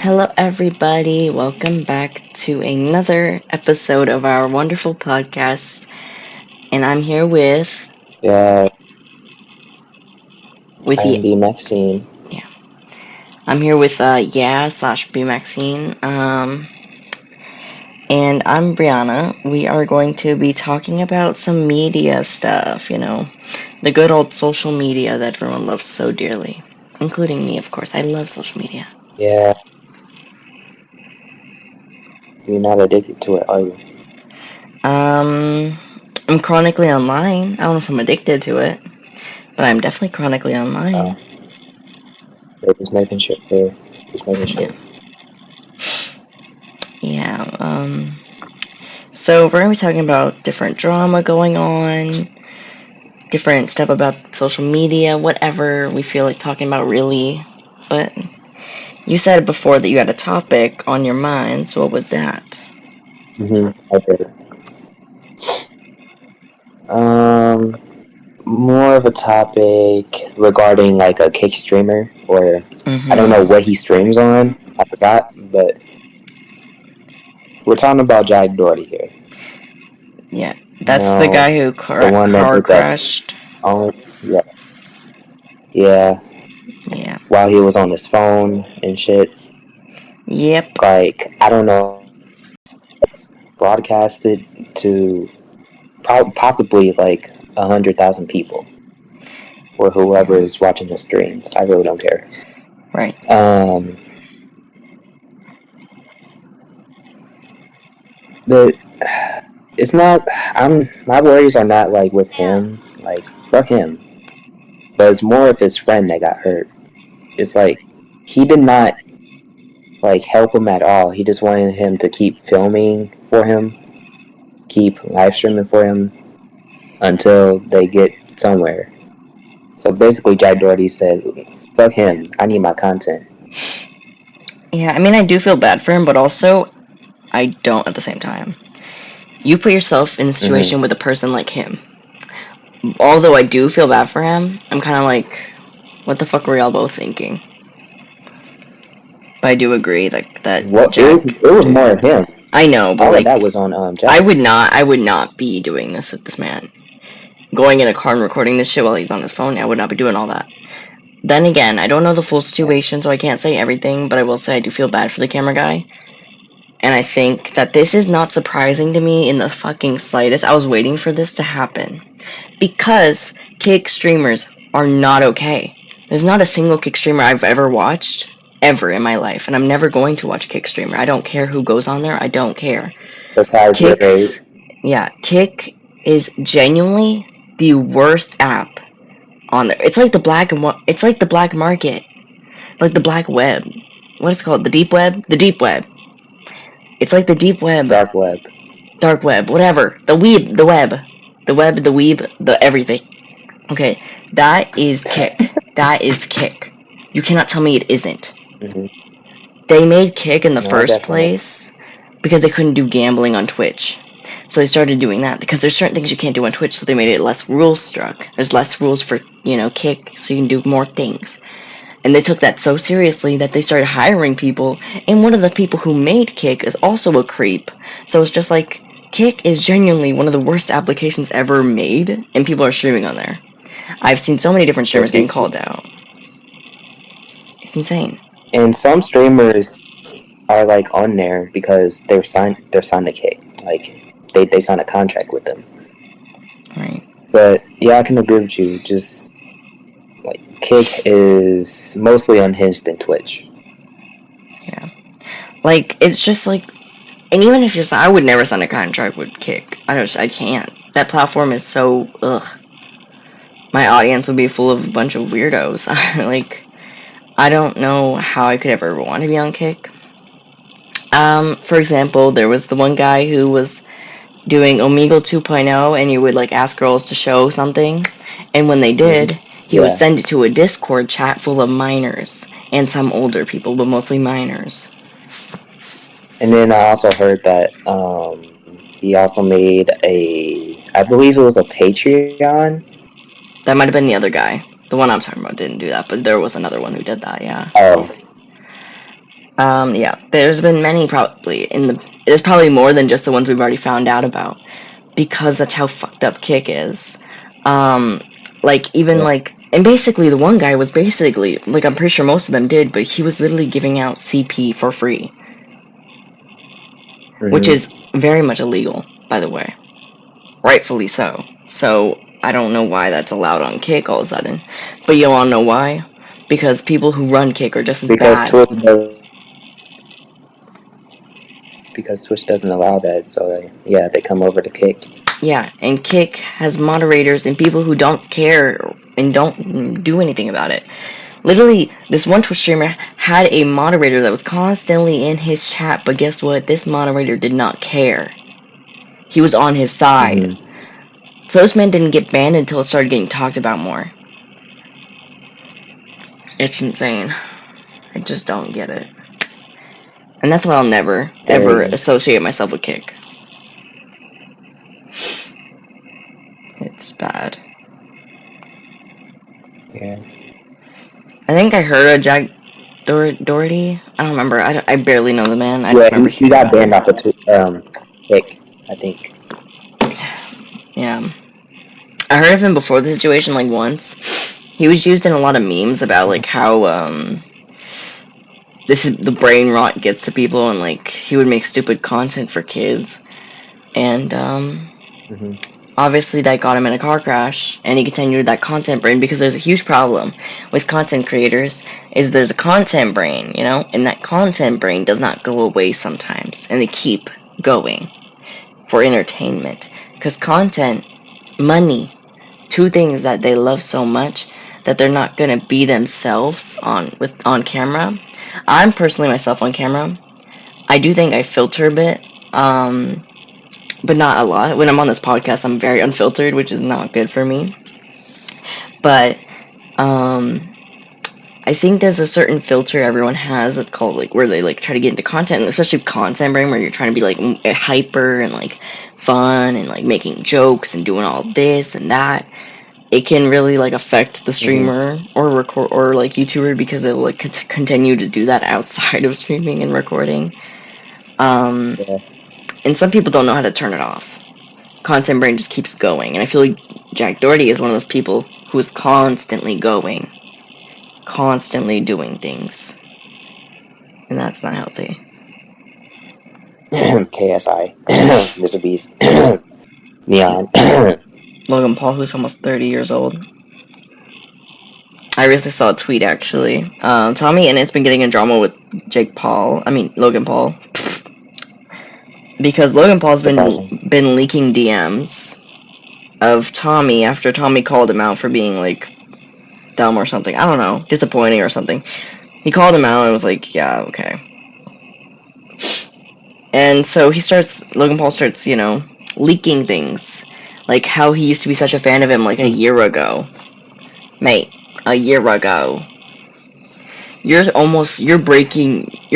Hello, everybody. Welcome back to another episode of our wonderful podcast. And I'm here Yeah, with I'm the imbeemaxine. yeah, I'm here with imbeemaxine. And I'm Brianna. We are going to be talking about some media stuff. The good old social media that everyone loves so dearly, including me, of course. I love social media. Yeah, you're not addicted to it, are you? Um, I'm chronically online. I don't know if I'm addicted to it, but I'm definitely chronically Oh, online. just making sure. Just making Yeah. sure. Yeah. So we're gonna be talking about different drama going on, different stuff about social media, whatever we feel like talking about, really. But you said before that you had a topic on your mind. So what was that? Okay. Um, More of a topic regarding like a kick streamer, or I don't know Mm-hmm. what he streams on. I forgot, but we're talking about Jack Doherty here. Yeah, You that's the know, guy who the one that car did that. crashed. Yeah, yeah. Yeah. While he was on his phone and shit. Yep. Like I don't know, broadcasted to possibly like 100,000 people or whoever Mhm. is watching his streams. I really don't care. Right. Um, but it's not. My worries are not like with him. Like fuck him. But it's more of his friend that got hurt. It's like he did not like help him at all. He just wanted him to keep filming for him, keep live streaming for him until they get somewhere. So basically, Jack Doherty said, "Fuck him. I need my content." Yeah, I mean, I do feel bad for him, but also I don't at the same time. You put yourself in a hmm situation with a person like him. Although I do feel bad for him, I'm kind of like, what the fuck were y'all both thinking? But I do agree that Well, Jack. it was more of him. I know, but All of like, that was on I Jack. would not, I would not be doing this with this man. Going in a car and recording this shit while he's on his phone, I would not be doing all that. Then again, I don't know the full situation, so I can't say everything, but I will say I do feel bad for the camera guy. And I think that this is not surprising to me in the fucking slightest. I was waiting for this to happen. Because kick streamers are not okay. There's not a single kick streamer I've ever watched, ever in my life. And I'm never going to watch a kick streamer. I don't care who goes on there. I don't care. Besides your Kicks, age. yeah, Kick is genuinely the worst app on there. It's like the black market. Like the black web. What is it called? The deep web? The deep web. It's like the deep web. Dark web. Dark web, whatever. The weeb, the web. The web, the weeb, the everything. Okay, that is Kick. That is Kick. You cannot tell me it isn't. hmm They made Kick in the No, first definitely. place because they couldn't do gambling on Twitch. So they started doing that because there's certain things you can't do on Twitch, so they made it less rules struck. There's less rules for, Kick, so you can do more things. And they took that so seriously that they started hiring people, and one of the people who made Kick is also a creep. So it's just like, Kick is genuinely one of the worst applications ever made, and people are streaming on there. I've seen so many different streamers getting called out. It's insane. And some streamers are like on there because they're signed to Kick. Like they signed a contract with them. Right. But yeah, I can agree with you. Just like Kick is mostly unhinged than Twitch. Yeah. Like, it's just like, and even if I would never sign a contract with Kick. I can't. That platform is so, ugh. My audience would be full of a bunch of weirdos. Like, I don't know how I could ever want to be on Kick. For example, there was the one guy who was doing Omegle 2.0, and you would like ask girls to show something, and when they did, he would Yeah. send it to a Discord chat full of minors and some older people, but mostly minors. And then I also heard that he also made I believe it was a Patreon. That might have been the other guy. The one I'm talking about didn't do that, but there was another one who did that. Yeah. Oh, Yeah, there's been many probably there's probably more than just the ones we've already found out about, because that's how fucked up Kick is. Like even Yeah. like, and basically the one guy was basically like, I'm pretty sure most of them did, but he was literally giving out CP for free, which Mm-hmm. is very much illegal, by the way, rightfully so. So I don't know why that's allowed on Kick all of a sudden, but you all know why? Because people who run Kick are just as Because bad. Twitch doesn't allow that, so they come over to Kick. Yeah, and Kick has moderators and people who don't care and don't do anything about it. Literally, this one Twitch streamer had a moderator that was constantly in his chat, but guess what? This moderator did not care. He was on his side. Mm-hmm. So this man didn't get banned until it started getting talked about more. It's insane. I just don't get it. And that's why I'll never, ever associate myself with Kick. It's bad. Yeah. I think I heard of Jack Doherty. I don't remember. I barely know the man. I Yeah, just remember he got banned off of Kick, I think. Yeah. I heard of him before the situation, like, once. He was used in a lot of memes about, like, how, the brain rot gets to people, and, like, he would make stupid content for kids. And, Mm-hmm. obviously that got him in a car crash, and he continued that content brain, because there's a huge problem with content creators, is there's a content brain, you know? And that content brain does not go away sometimes, and they keep going for entertainment. Because content, money, two things that they love so much that they're not gonna be themselves on camera. I'm personally myself on camera. I do think I filter a bit, but not a lot. When I'm on this podcast, I'm very unfiltered, which is not good for me. But I think there's a certain filter everyone has that's called, like, where they, like, try to get into content, and especially content brain, where you're trying to be, like, hyper and, like, fun and, like, making jokes and doing all this and that. It can really, like, affect the streamer or record or, like, YouTuber, because it will, like, continue to do that outside of streaming and recording. And some people don't know how to turn it off. Content brain just keeps going, and I feel like Jack Doherty is one of those people who is constantly going, constantly doing things, and that's not healthy. KSI, Mr. Beast, Neon. Logan Paul, who's almost 30 years old. I recently saw a tweet, actually. Tommy Innett's been getting in drama with Logan Paul. Because Logan Paul's been leaking DMs of Tommy after Tommy called him out for being, like, dumb or something. I don't know. Disappointing or something. He called him out and was like, yeah, okay. And so Logan Paul starts, you know, leaking things. Like how he used to be such a fan of him, like, a year ago. Mate, a year ago. You're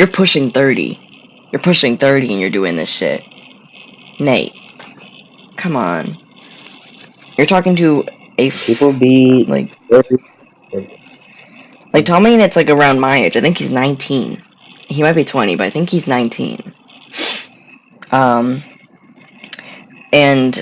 pushing 30. You're pushing 30 and you're doing this shit. Nate, come on. You're talking to a people be like Tommy, and it's like around my age. I think he's 19. He might be 20, but I think he's 19. And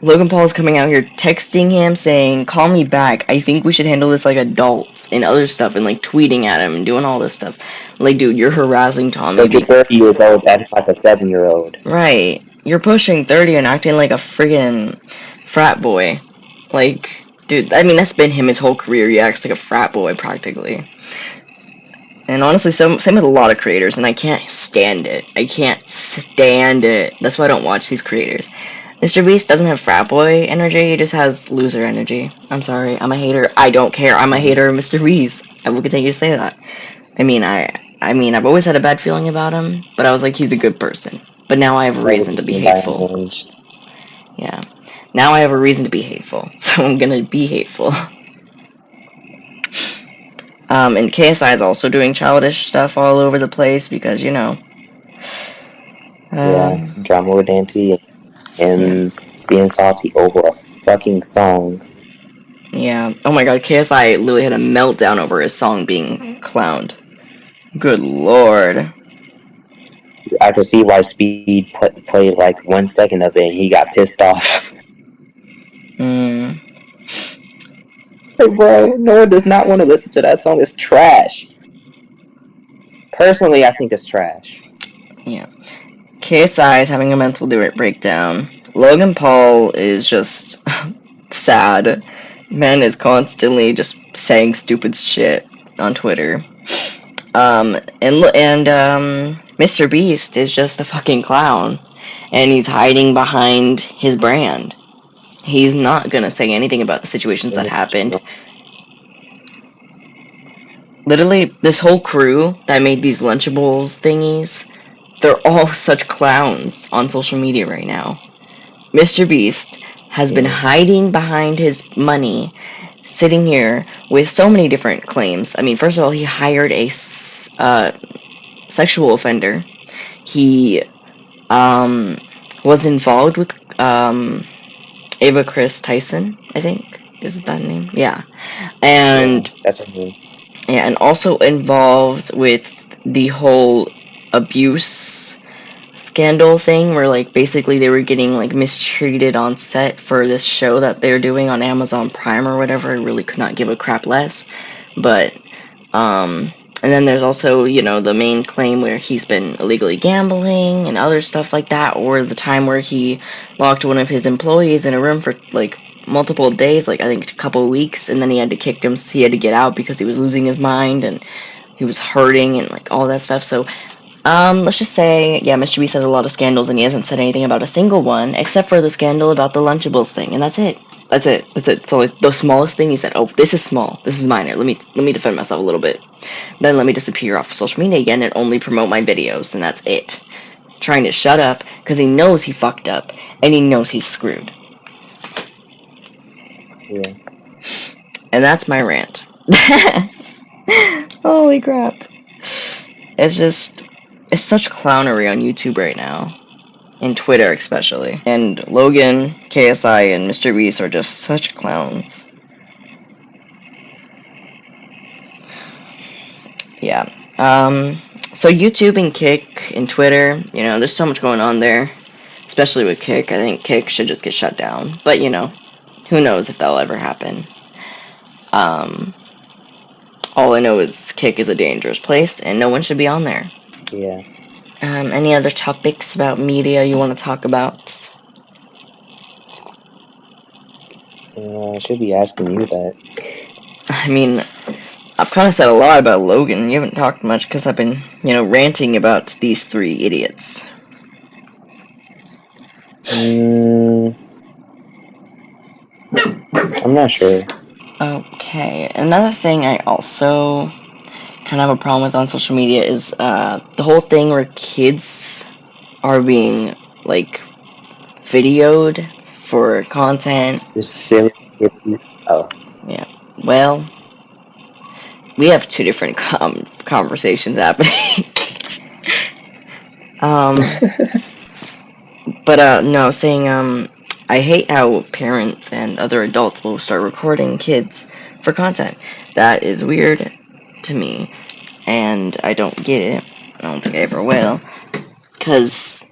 Logan Paul is coming out here texting him saying, call me back. I think we should handle this like adults, and other stuff, and, like, tweeting at him and doing all this stuff. Like, dude, you're harassing Tommy. Like, you're 30 years old, that's like a 7-year-old. Right. You're pushing 30 and acting like a friggin' frat boy. Like, dude, I mean, that's been him his whole career. He acts like a frat boy, practically. And honestly, same with a lot of creators, and I can't stand it. I can't stand it. That's why I don't watch these creators. Mr. Beast doesn't have frat boy energy, he just has loser energy. I'm sorry, I'm a hater. I don't care. I'm a hater of Mr. Beast. I will continue to say that. I mean, I've always had a bad feeling about him, but I was like, he's a good person. But now I have a reason to be hateful. Yeah. Now I have a reason to be hateful, so I'm gonna be hateful. And KSI is also doing childish stuff all over the place because, you know. Drama with Dante and being salty over a fucking song. Yeah. Oh my god, KSI literally had a meltdown over his song being clowned. Good lord. I could see why Speed played like 1 second of it and he got pissed off. Like, bro, no one does not want to listen to that song. It's trash. Personally, I think it's trash. Yeah. KSI is having a mental breakdown. Logan Paul is just sad. Man is constantly just saying stupid shit on Twitter. And Mr. Beast is just a fucking clown, and he's hiding behind his brand. He's not gonna say anything about the situations that happened. Literally, this whole crew that made these Lunchables thingies, they're all such clowns on social media right now. Mr. Beast has been hiding behind his money, sitting here with so many different claims. I mean, first of all, he hired a sexual offender. He was involved with Ava Chris Tyson, I think. Is that name? Yeah. And that's her name. Yeah, and also involved with the whole abuse scandal thing where like basically they were getting like mistreated on set for this show that they're doing on Amazon Prime or whatever. I really could not give a crap less. But and then there's also, you know, the main claim where he's been illegally gambling and other stuff like that, or the time where he locked one of his employees in a room for like multiple days, like I think a couple of weeks, and then he had to get out because he was losing his mind and he was hurting and like all that stuff. So let's just say, yeah, Mr. Beast has a lot of scandals and he hasn't said anything about a single one except for the scandal about the Lunchables thing, and that's it. So like the smallest thing he said, oh, this is small, this is minor, let me defend myself a little bit, then let me disappear off of social media again and only promote my videos, and that's it. Trying to shut up because he knows he fucked up and he knows he's screwed. Yeah. And that's my rant. Holy crap. It's such clownery on YouTube right now. And Twitter especially. And Logan, KSI, and Mr. Beast are just such clowns. Yeah. So YouTube and Kick and Twitter, you know, there's so much going on there. Especially with Kick. I think Kick should just get shut down. But, you know, who knows if that'll ever happen. All I know is Kick is a dangerous place, and no one should be on there. Yeah. Any other topics about media you want to talk about? I should be asking you that. I mean, I've kind of said a lot about Logan. You haven't talked much because I've been, you know, ranting about these three idiots. I'm not sure. Okay, another thing I also kind of have a problem with on social media is the whole thing where kids are being, like, videoed for content. Just silly. Oh. Yeah, well, we have two different conversations happening. But no, saying, I hate how parents and other adults will start recording kids for content. That is weird to me, and I don't get it. I don't think I ever will, because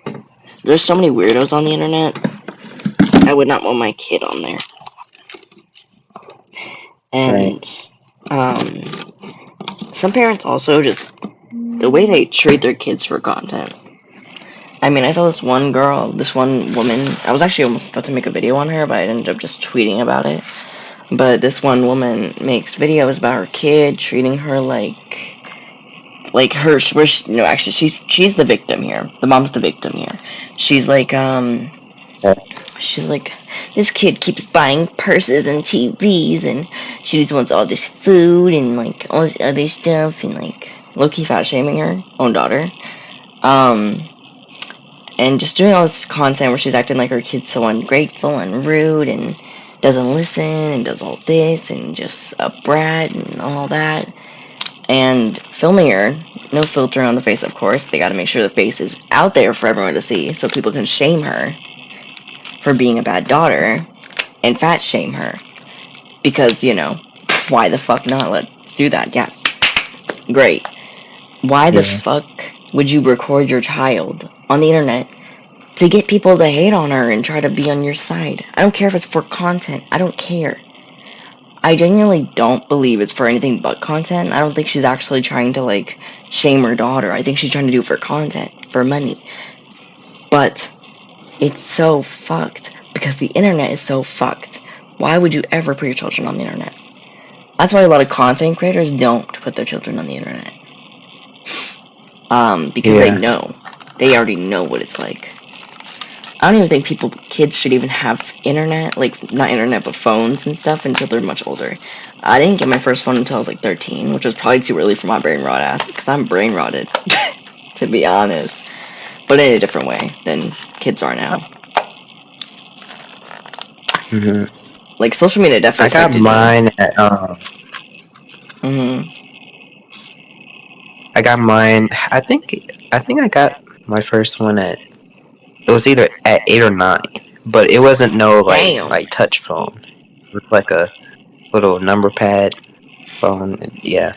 there's so many weirdos on the internet. I would not want my kid on there. And, some parents also just, the way they treat their kids for content. I mean, I saw this one woman, I was actually almost about to make a video on her, but I ended up just tweeting about it. But this one woman makes videos about her kid, treating her like her, she's the victim here. The mom's the victim here. She's like, this kid keeps buying purses and TVs, and she just wants all this food and, like, all this other stuff, and, like, low-key fat-shaming her own daughter. And just doing all this content where she's acting like her kid's so ungrateful and rude and doesn't listen and does all this and just a brat and all that. And filming her, no filter on the face, of course. They gotta make sure the face is out there for everyone to see so people can shame her for being a bad daughter and fat shame her. Because, you know, why the fuck not? Let's do that. Yeah. Great. Why the fuck would you record your child on the internet to get people to hate on her and try to be on your side? I don't care if it's for content. I don't care. I genuinely don't believe it's for anything but content. I don't think she's actually trying to, like, shame her daughter. I think she's trying to do it for content, for money. But it's so fucked because the internet is so fucked. Why would you ever put your children on the internet? That's why a lot of content creators don't put their children on the internet. Because they already know what it's like. I don't even think kids should even have internet, like, not internet, but phones and stuff until they're much older. I didn't get my first phone until I was like 13, which was probably too early for my brain rot ass, because I'm brain rotted, to be honest. But in a different way than kids are now. Mm-hmm. Like, social media definitely I got mine at, I got mine, I think I got my first one at, it was either at 8 or 9, but it wasn't no, like touch phone. It was like a little number pad phone, yeah.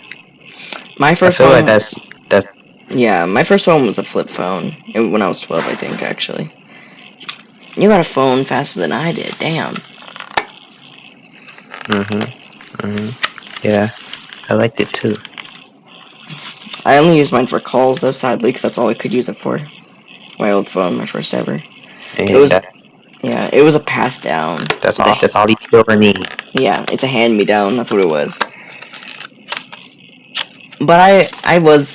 My first I feel phone... like that's... Yeah, my first phone was a flip phone, when I was 12, I think, actually. You got a phone faster than I did, damn. Yeah, I liked it too. I only used mine for calls, though, sadly, because that's all I could use it for. My old phone, my first ever. It was a pass down. That's all these children need. Yeah, it's a hand-me-down, that's what it was. But I was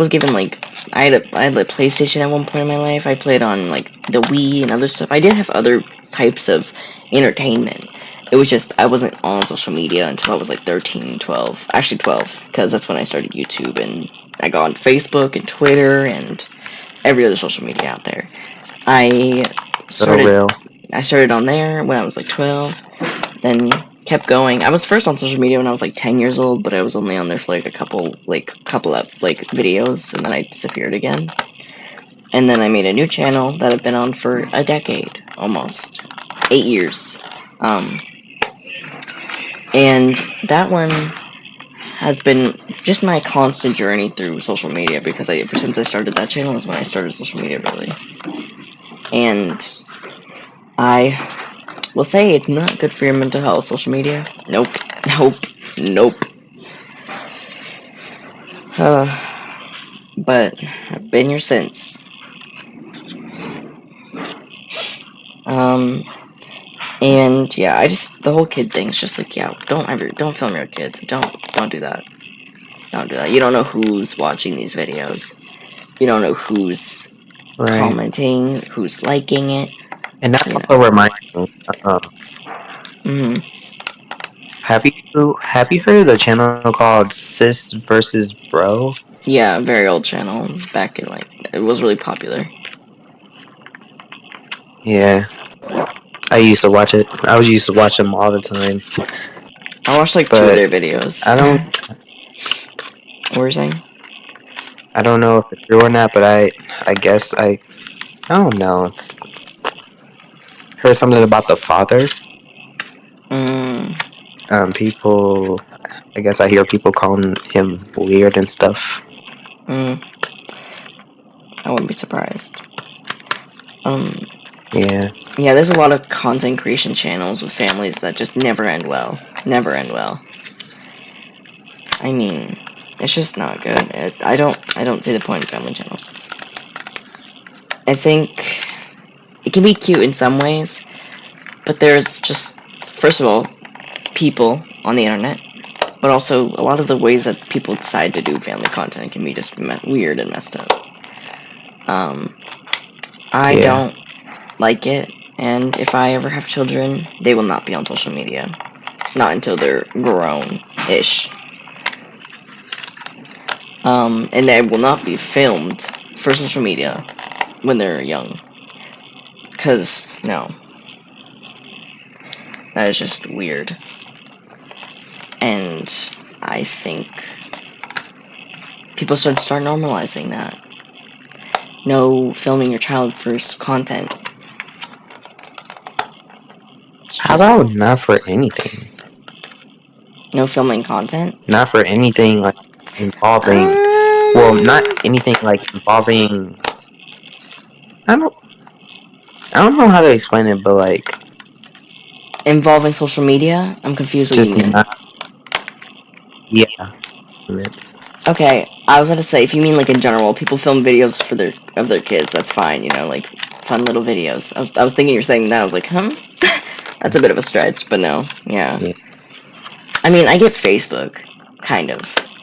given, like, I had a PlayStation at one point in my life. I played on, like, the Wii and other stuff. I did have other types of entertainment. It was just, I wasn't on social media until I was, like, 13, 12. Actually, 12, because that's when I started YouTube, and I got on Facebook and Twitter and every other social media out there. I started on there when I was, like, 12, then kept going. I was first on social media when I was like 10 years old, but I was only on there for like a couple of videos, and then I disappeared again. And then I made a new channel that I've been on for a decade, almost 8 years. And that one has been just my constant journey through social media, because ever since I started that channel is when I started social media, really. And I will say it's not good for your mental health, social media. Nope. But I've been here since. And yeah, the whole kid thing's just like, yeah, don't film your kids. Don't do that. Don't do that. You don't know who's watching these videos. You don't know who's commenting, who's liking it. And that also reminds me, have you heard of the channel called Sis versus Bro? Yeah, very old channel. Back in, like, it was really popular. Yeah. I used to watch it. I used to watch them all the time. I watched like 2 of their videos. What were you saying? I don't know if it's true or not, but I guess I don't know. It's heard something about the father. People, I guess I hear people calling him weird and stuff. I wouldn't be surprised. Yeah, there's a lot of content creation channels with families that just never end well. I mean, it's just not good. I don't see the point of family channels. I think it can be cute in some ways, but there's just, first of all, people on the internet, but also a lot of the ways that people decide to do family content can be just weird and messed up. I don't like it, and if I ever have children, they will not be on social media. Not until they're grown-ish. And they will not be filmed for social media when they're young. Because, no. That is just weird. And I think people should start normalizing that. No filming your child for content. How about not for anything? No filming content? Not for anything like involving Well, not anything like involving. I don't. I don't know how to explain it, but like Involving social media? I'm confused what you just mean. not. Yeah. Okay, I was about to say, if you mean like in general, people film videos for their kids, that's fine, you know, like fun little videos. I was thinking you're saying that, I was like, huh? That's a bit of a stretch, but no, yeah. Yeah. I mean, I get Facebook, kind of.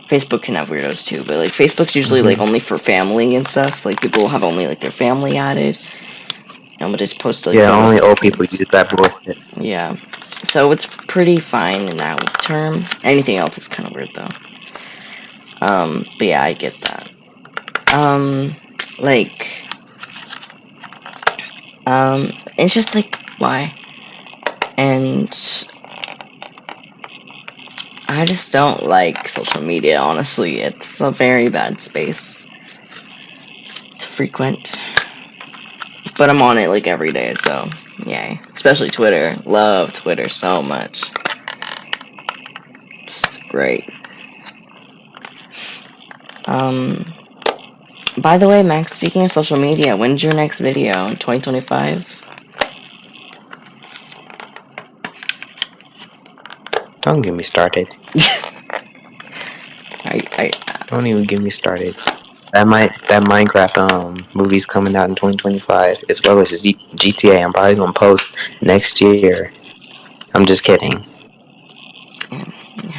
Facebook can have weirdos too, but like Facebook's usually like only for family and stuff. Like people will have only like their family added, and we'll just post like Yeah. photos Only of their old people kids. use that bullshit. Yeah, so it's pretty fine in that term. Anything else is kind of weird though. But yeah, I get that. Like, it's just like why, and I just don't like social media. Honestly, it's a very bad space to frequent. But I'm on it like every day, so yay. Especially Twitter. Love Twitter so much. It's great. By the way, Max, speaking of social media, when's your next video? In 2025? Don't get me started. I Don't even get me started. That Minecraft movie's coming out in 2025, as well as GTA. I'm probably gonna post next year. I'm just kidding.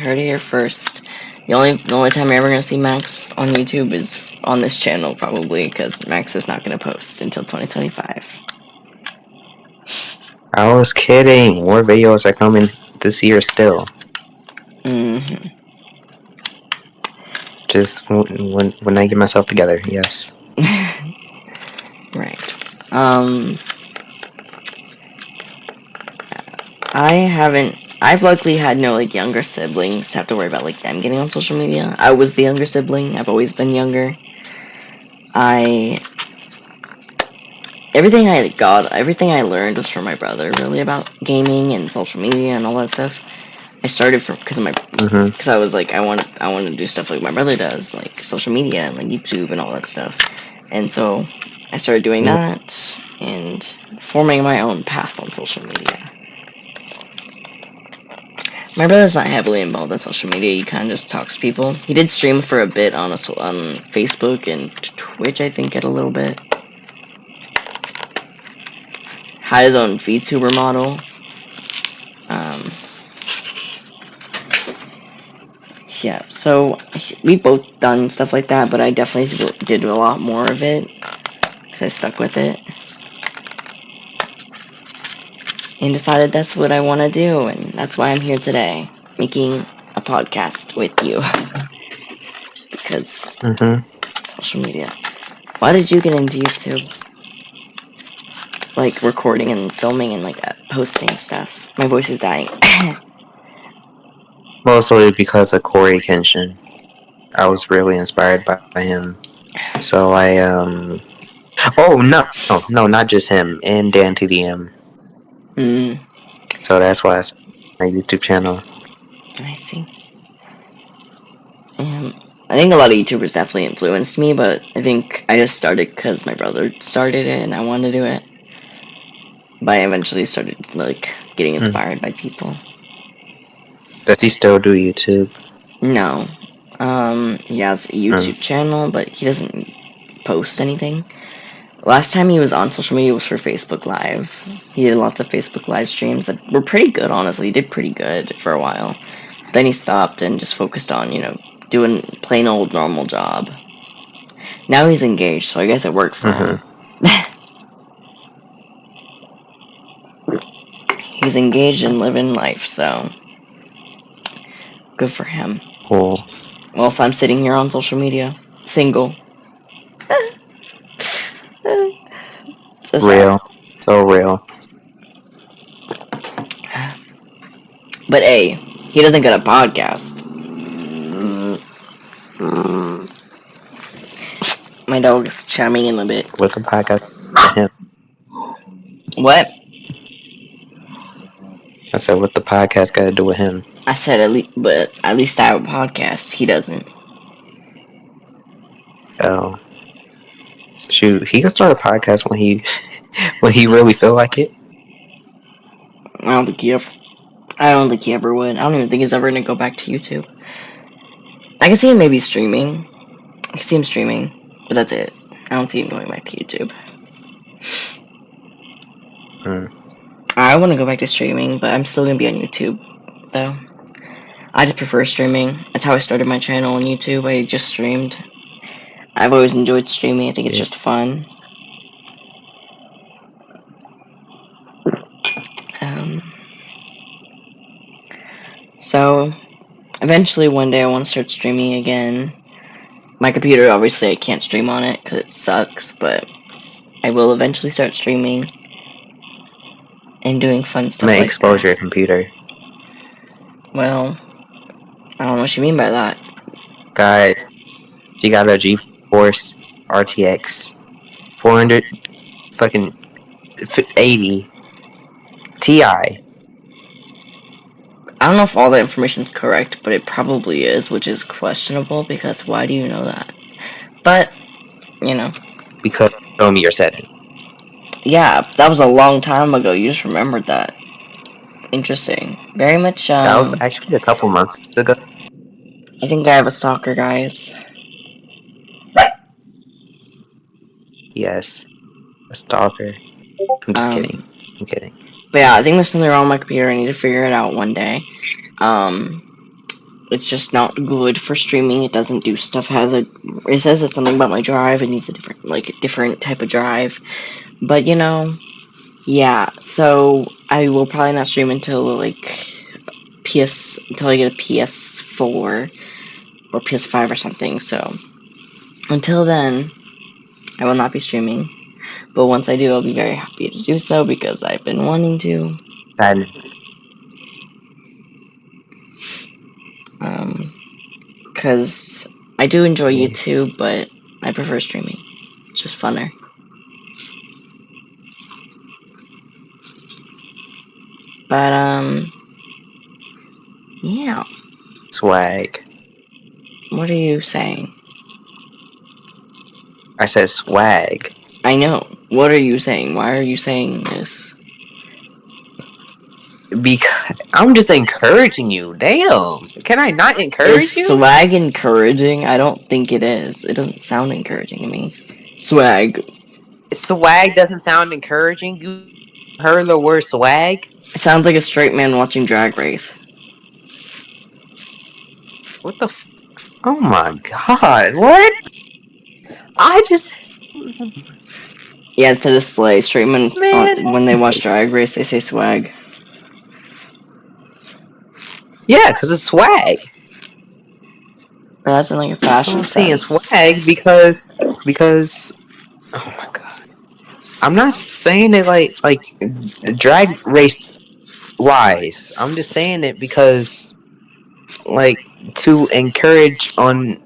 heard it here first. The only time you're ever gonna see Max on YouTube is on this channel, probably, because Max is not gonna post until 2025. I was kidding. More videos are coming this year still. Mm-hmm. Just when I get myself together, yes. Right. I've luckily had no like younger siblings to have to worry about like them getting on social media. I was the younger sibling. I've always been younger. Everything I learned was from my brother, really, about gaming and social media and all that stuff. I started from because I was like I want to do stuff like my brother does, like social media and like YouTube and all that stuff. And so I started doing that and forming my own path on social media. My brother's not heavily involved in social media. He kind of just talks to people. He did stream for a bit on Facebook and Twitch, I think, at a little bit. Had his own VTuber model. Yeah, so we both done stuff like that, but I definitely did a lot more of it because I stuck with it and decided that's what I want to do, and that's why I'm here today, making a podcast with you. Because social media. Why did you get into YouTube? Like recording and filming and like posting stuff. My voice is dying. Mostly because of Corey Kenshin. I was really inspired by him. So I oh no, not just him, and Dan TDM. So that's why I started my YouTube channel. I see. I think a lot of YouTubers definitely influenced me, but I think I just started because my brother started it and I wanted to do it. But I eventually started like getting inspired by people. Does he still do YouTube? No. He has a YouTube channel, but he doesn't post anything. Last time he was on social media was for Facebook Live. He did lots of Facebook Live streams that were pretty good, honestly. He did pretty good for a while. Then he stopped and just focused on, doing plain old normal job. Now he's engaged, so I guess it worked for him. He's engaged and living life, so good for him. Cool. Also, I'm sitting here on social media, single. Real. So real. But hey, he doesn't get a podcast. My dog is chiming in a bit. With the podcast. What? I said, what the podcast got to do with him? I said at least I have a podcast. He doesn't. Oh, shoot, he can start a podcast when he really feel like it. I don't think he ever would. I don't even think he's ever gonna go back to YouTube. I can see him maybe streaming. I can see him streaming, but that's it. I don't see him going back to YouTube. I want to go back to streaming, but I'm still gonna be on YouTube, though. I just prefer streaming. That's how I started my channel on YouTube. I just streamed. I've always enjoyed streaming. I think it's just fun. So, eventually one day I want to start streaming again. My computer, obviously, I can't stream on it because it sucks, but I will eventually start streaming and doing fun stuff like that. Expose your computer. Well, I don't know what you mean by that. Guys, you got a GeForce RTX 400 fucking 80 Ti. I don't know if all that information is correct, but it probably is, which is questionable because why do you know that? But, you know. Because you told me your setting. Yeah, that was a long time ago. You just remembered that. Interesting. Very much, That was actually a couple months ago. I think I have a stalker, guys. Yes. A stalker. I'm just kidding. I'm kidding. But yeah, I think there's something wrong with my computer. I need to figure it out one day. It's just not good for streaming. It doesn't do stuff. It says it's something about my drive. It needs a different type of drive. But you know, yeah. So I will probably not stream until until I get a PS4 or PS5 or something. So until then, I will not be streaming. But once I do, I'll be very happy to do so because I've been wanting to. Sadness. Because I do enjoy YouTube, but I prefer streaming. It's just funner. But, yeah. Swag. What are you saying? I said swag. I know. What are you saying? Why are you saying this? Because I'm just encouraging you. Damn. Can I not encourage you? Is swag encouraging? I don't think it is. It doesn't sound encouraging to me. Swag. Swag doesn't sound encouraging? You heard the word swag? It sounds like a straight man watching Drag Race. What the oh my god, what? I just... Yeah, to display. Straight men, when they watch Drag Race, they say swag. Yeah, because it's swag. That's in like a fashion I'm saying swag because... Oh my god. I'm not saying it like Drag Race wise. I'm just saying it because... like, to encourage on...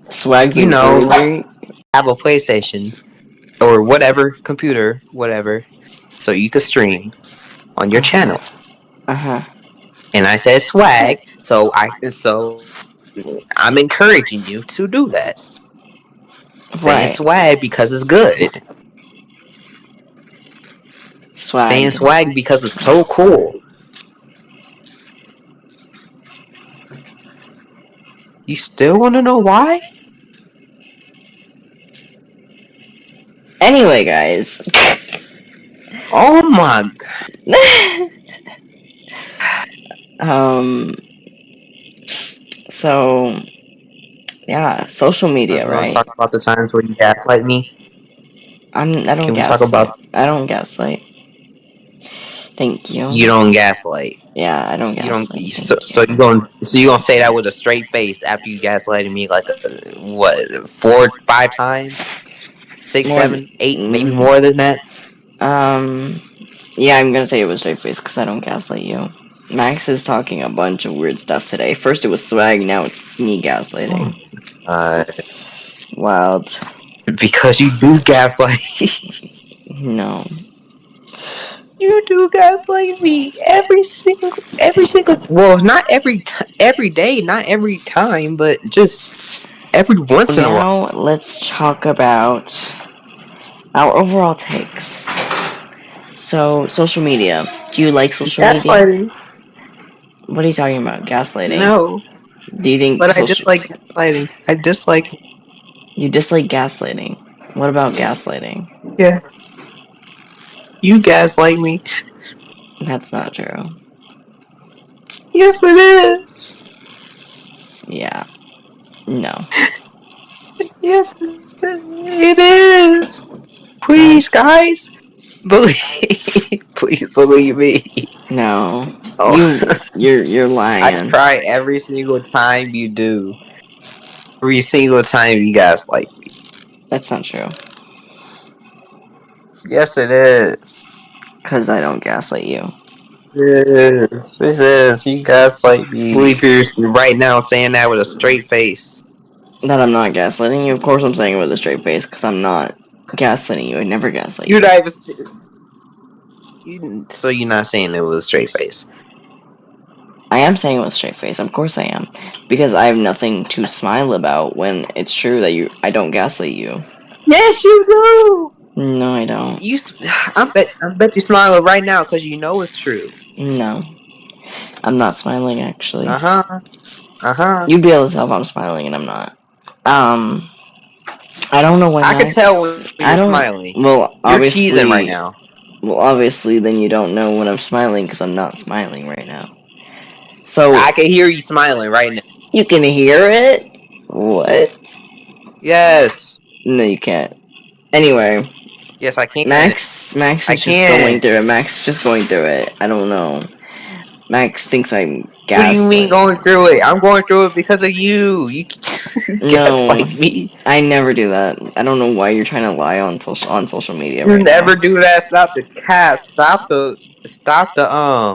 Swag, you know, have a PlayStation or whatever, computer, whatever, so you could stream on your channel. And I said swag, so I'm encouraging you to do that. Right. Saying swag because it's good. Swag. Saying swag because it's so cool. You still want to know why? Anyway, guys. Oh my god. So, yeah, social media, right? Talk about the times where you gaslight me. I don't gaslight. I don't gaslight. Thank you. You don't gaslight. Yeah, I don't gaslight. You gonna say that with a straight face after you gaslighted me like 4, 5 times, 6, 7, 8, maybe more than that. Yeah, I'm gonna say it was straight face because I don't gaslight you. Max is talking a bunch of weird stuff today. First it was swag, now it's me gaslighting. Wild. Because you do gaslight. No. You do gaslight me every single. Well, not every day, not every time, but just every once in a while. Now let's talk about our overall takes. So, social media. Do you like social media? Gaslighting? What are you talking about? Gaslighting? No, Do you think but I dislike gaslighting. I dislike. you dislike gaslighting? What about gaslighting? Yes, you gaslight me. That's not true. Yes, it is. Yeah. No. Yes, it is. Please, Max. guys, believe. Please believe me. No. Oh, You're I lying. cry every single time you do. Every single time you gaslight me. That's not true. Yes, it is. Cause I don't gaslight you. It is. It is. You gaslight me. Believe you're right now saying that with a straight face. That I'm not gaslighting you. Of course I'm saying it with a straight face, because I'm not gaslighting you. I never gaslight You're you. not even. So you're not saying it with a straight face. I am saying it with a straight face. Of course I am. Because I have nothing to smile about when it's true that I don't gaslight you. Yes, you do. No, I don't. I bet you smiling right now because you know it's true. No. I'm not smiling, actually. Uh-huh. You'd be able to tell if I'm smiling and I'm not. I don't know when I can Max. tell when I you're don't. smiling. Well, You're cheesing right obviously. now. Well, obviously, then you don't know when I'm smiling because I'm not smiling right now. So I can hear you smiling right now. you can hear it. What? Yes. No, you can't. Anyway, Yes, I can. Max I is just going can. through it. Max is just going through it. I don't know. Max thinks I'm What do you mean going gaslighting. through it? I'm going through it because of you. You No, gaslight me. I never do that. I don't know why you're trying to lie on social media You right now. never do that. Stop the cap. Stop the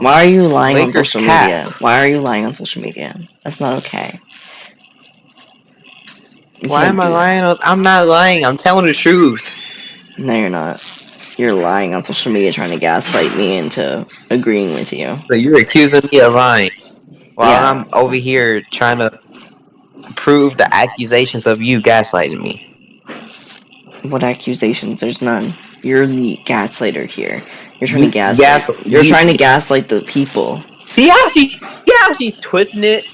Why are you lying on Lakers social cap. media? Why are you lying on social media? That's not okay. You Why can't am I do that. lying? I'm not lying. I'm telling the truth. No, you're not. You're lying on social media trying to gaslight me into agreeing with you. So you're accusing me of lying while Yeah. I'm over here trying to prove the accusations of you gaslighting me. What accusations? There's none. You're the gaslighter here. You're trying to You gaslight. gas You're you trying to gaslight the people. see how she's twisting it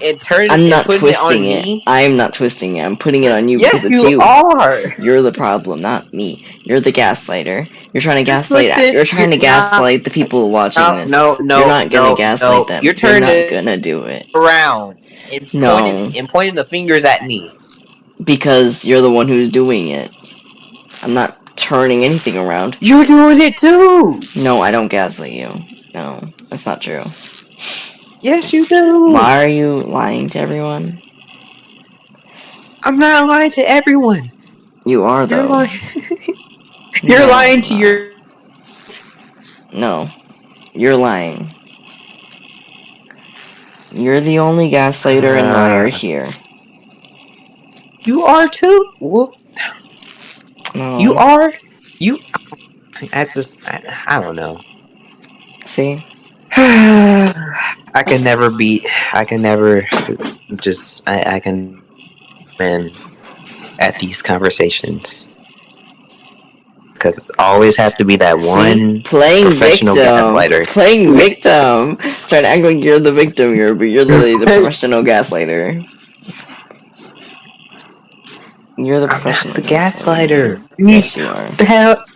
and turning I'm and not putting it twisting on it. me? I am not twisting it. I'm putting it on you because Yes, it's you you. are. You're the problem, not me. You're the gaslighter. You're trying to You're gaslight. twisting. You're trying to gaslight the people watching this. You're not gonna gaslight No. them. You're You're turning not it gonna do it. around and No, pointing the fingers at me. because you're the one who's doing it. I'm not turning anything around. You're doing it too. No, I don't gaslight you. No, that's not true. Yes, you do. Why are you lying to everyone? I'm not lying to everyone. You are, You're though. lying. You're No, lying I'm to not. your. No, you're lying. You're the only gaslighter and liar here. You are too. Well, you No. are. You at this. I don't know. See? I can never beat. I can never just. I can win at these conversations because it's always have to be that See? one Playing professional victim. gaslighter. Playing victim. Trying to act like you're the victim here, but you're literally the professional gaslighter. You're the I'm not professional the gaslighter. gaslighter. Yes, you are.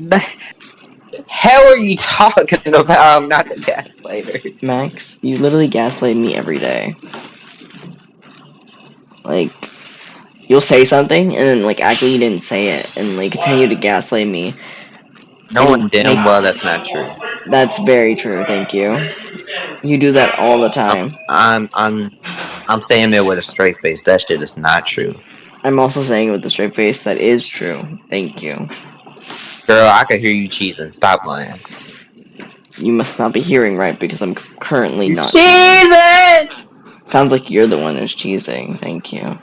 The hell are you talking about? I'm not the gaslighter. Max, you literally gaslight me every day. Like, you'll say something and then, like, act like you didn't say it and, like, continue to gaslight me. Knowing damn well that's not true. That's very true, thank you. You do that all the time. I'm saying it with a straight face. That shit is not true. I'm also saying it with a straight face that is true. Thank you. Girl, I can hear you cheesing. Stop lying. You must not be hearing right because I'm currently You not cheesing! Sounds like you're the one who's cheesing. Thank you.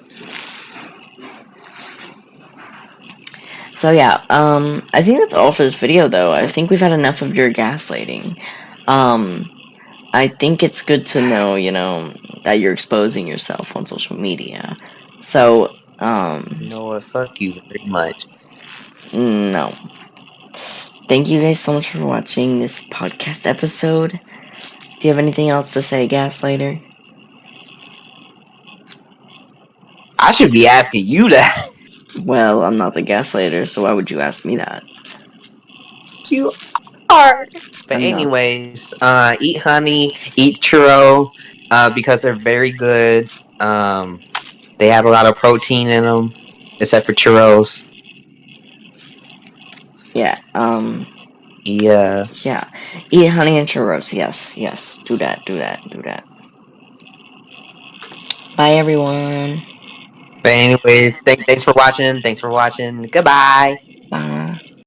So yeah, I think that's all for this video though. I think we've had enough of your gaslighting. I think it's good to know, that you're exposing yourself on social media. So Um, Noah, fuck you very much. no. Thank you guys so much for watching this podcast episode. Do you have anything else to say, Gaslighter? I should be asking you that. Well, I'm not the Gaslighter, so why would you ask me that? You are. But I'm not. anyways, eat honey, eat churro, because they're very good. They have a lot of protein in them, except for churros. Yeah, Yeah. yeah. Eat honey and churros. Yes, yes. Do that, do that, do that. Bye, everyone. But anyways, thanks for watching. Thanks for watching. Goodbye. Bye.